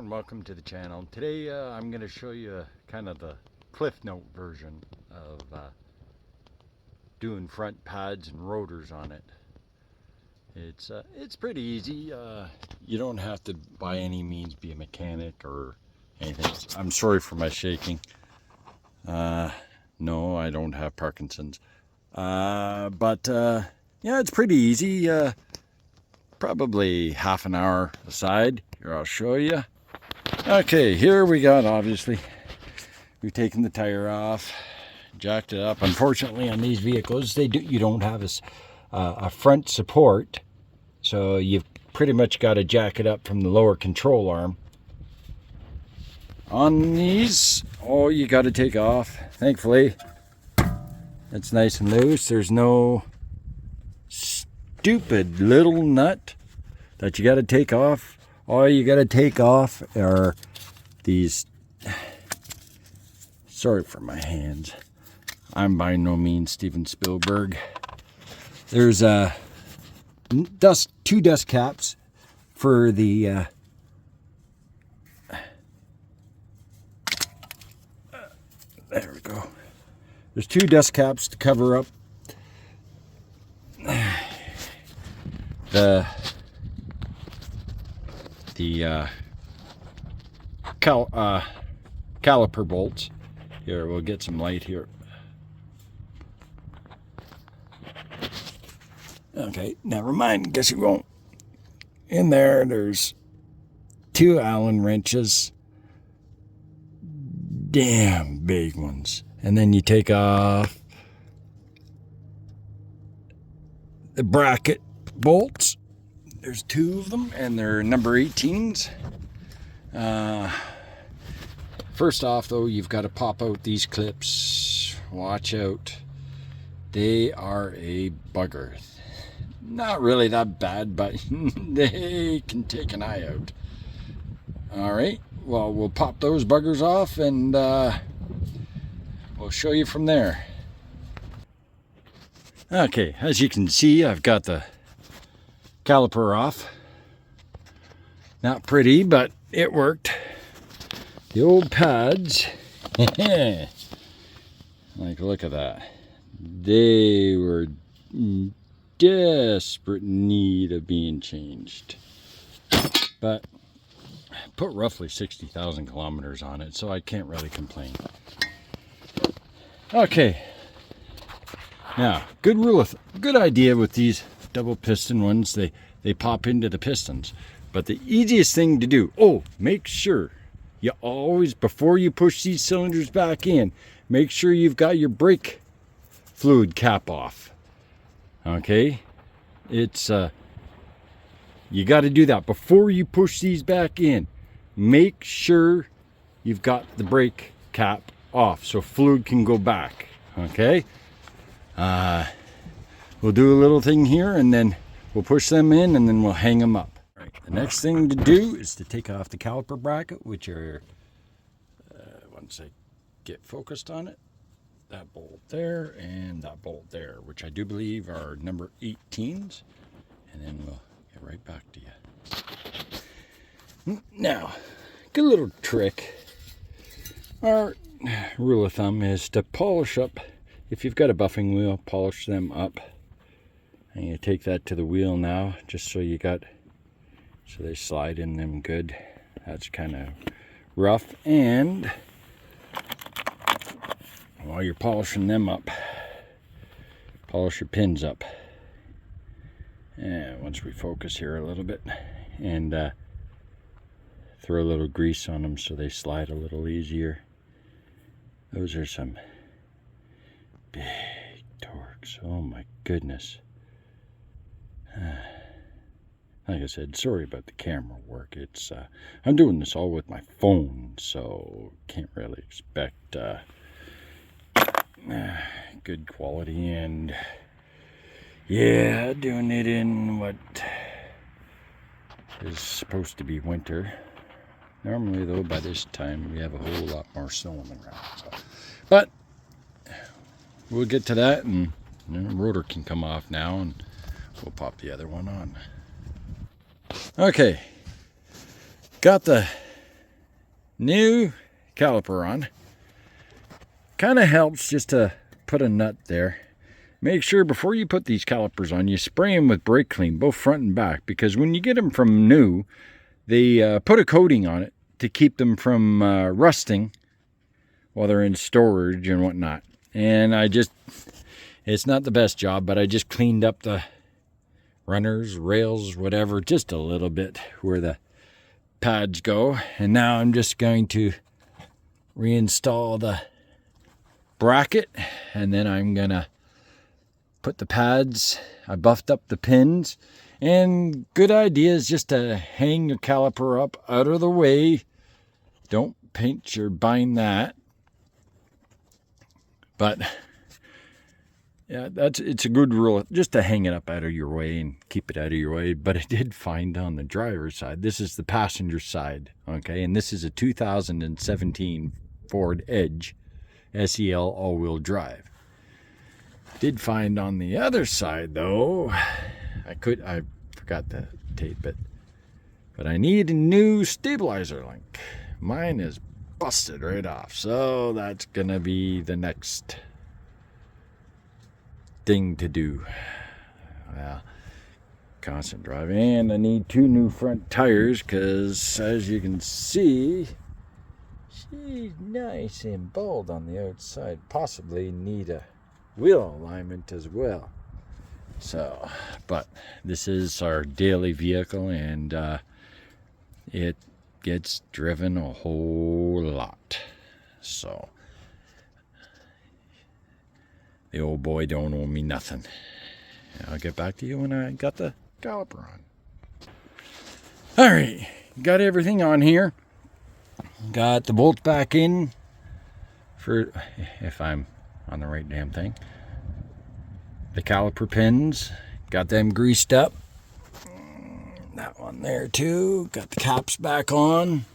and welcome to the channel. Today I'm going to show you kind of the Cliff Note version of doing front pads and rotors on it. It's pretty easy. You don't have to by any means be a mechanic or anything. I'm sorry for my shaking. No, I don't have Parkinson's. But yeah, it's pretty easy. Probably half an hour aside. Here, I'll show you. Okay, here we got, obviously, we've taken the tire off, jacked it up. Unfortunately, on these vehicles, you don't have a front support, so you've pretty much got to jack it up from the lower control arm. On these, all you got to take off, thankfully, it's nice and loose. There's no stupid little nut that you got to take off. All you got to take off are these. Sorry for my hands. I'm by no means Steven Spielberg. There's two dust caps for the there we go. There's two dust caps to cover up the caliper bolts. Here, we'll get some light here. Okay, never mind. Guess you won't. In there, there's two Allen wrenches. Damn big ones. And then you take off the bracket bolts. There's two of them, and they're number 18s. First off, though, you've got to pop out these clips. Watch out. They are a bugger. Not really that bad, but they can take an eye out. Alright, well, we'll pop those buggers off, and we'll show you from there. Okay, as you can see, I've got the caliper off. Not pretty, but it worked. The old pads, like, look at that. They were in desperate need of being changed. But I put roughly 60,000 kilometers on it, so I can't really complain. Okay. Now, good idea with these double piston ones. They pop into the pistons. But the easiest thing to do, make sure you always, before you push these cylinders back in, make sure you've got your brake fluid cap off. Okay? It's, you got to do that before you push these back in. Make sure you've got the brake cap off so fluid can go back. Okay? We'll do a little thing here, and then we'll push them in, and then we'll hang them up. Right. The next thing to do is to take off the caliper bracket, which are, once I get focused on it, that bolt there and that bolt there, which I do believe are number 18s. And then we'll get right back to you. Now, good little trick. Our rule of thumb is to polish up. If you've got a buffing wheel, polish them up. And you take that to the wheel now, just so so they slide in them good. That's kind of rough. And while you're polishing them up, polish your pins up. And once we focus here a little bit, and throw a little grease on them so they slide a little easier. Those are some big torques. Oh my goodness. Like I said, sorry about the camera work. It's I'm doing this all with my phone, so can't really expect good quality. And yeah, doing it in what is supposed to be winter. Normally, though, by this time we have a whole lot more snow on the ground. So. But we'll get to that, and the rotor can come off now, and we'll pop the other one on. Okay, got the new caliper on. Kind of helps just to put a nut there. Make sure before you put these calipers on, you spray them with brake clean, both front and back, because when you get them from new, they put a coating on it to keep them from rusting while they're in storage and whatnot. And it's not the best job, but I just cleaned up the runners, rails, whatever, just a little bit where the pads go. And now I'm just going to reinstall the bracket, and then I'm gonna put the pads. I buffed up the pins, and good idea is just to hang your caliper up out of the way. Don't pinch or bind that. But yeah, it's a good rule just to hang it up out of your way and keep it out of your way. But I did find on the driver's side, this is the passenger side, okay, and this is a 2017 Ford Edge SEL all-wheel drive. Did find on the other side though, I forgot to tape it, but I need a new stabilizer link. Mine is busted right off, so that's gonna be the next thing to do. Well, constant drive, and I need 2 new front tires because, as you can see, she's nice and bald on the outside. Possibly need a wheel alignment as well. So, but this is our daily vehicle, and it gets driven a whole lot. So the old boy don't owe me nothing. I'll get back to you when I got the caliper on. All right, got everything on here. Got the bolts back in for, if I'm on the right damn thing. The caliper pins, got them greased up. That one there too. Got the caps back on.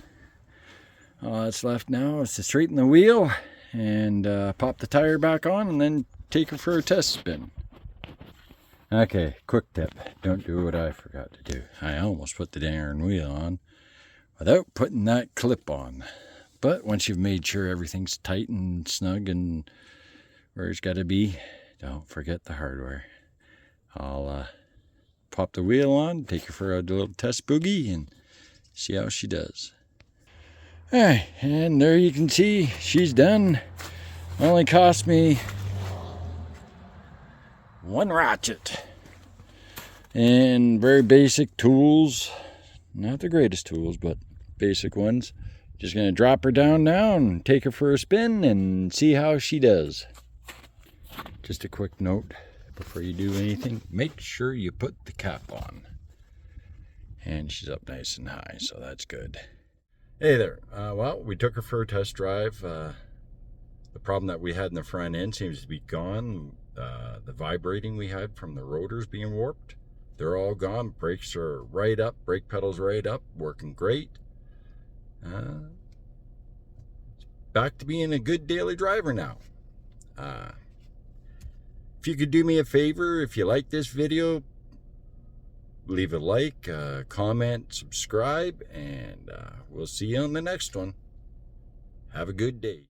All that's left now is to straighten the wheel and pop the tire back on, and then take her for a test spin. Okay, quick tip. Don't do what I forgot to do. I almost put the darn wheel on without putting that clip on. But once you've made sure everything's tight and snug and where it's got to be, don't forget the hardware. I'll pop the wheel on, take her for a little test boogie, and see how she does. Alright, and there you can see she's done. Only cost me 1 ratchet. And very basic tools. Not the greatest tools, but basic ones. Just going to drop her down now and take her for a spin and see how she does. Just a quick note before you do anything, make sure you put the cap on. And she's up nice and high, so that's good. Hey there. Well, we took her for a test drive. The problem that we had in the front end seems to be gone. The vibrating we had from the rotors being warped, they're all gone. Brakes are right up, brake pedals right up, working great. Back to being a good daily driver now. If you could do me a favor, if you like this video, leave a like, comment, subscribe, and we'll see you on the next one. Have a good day.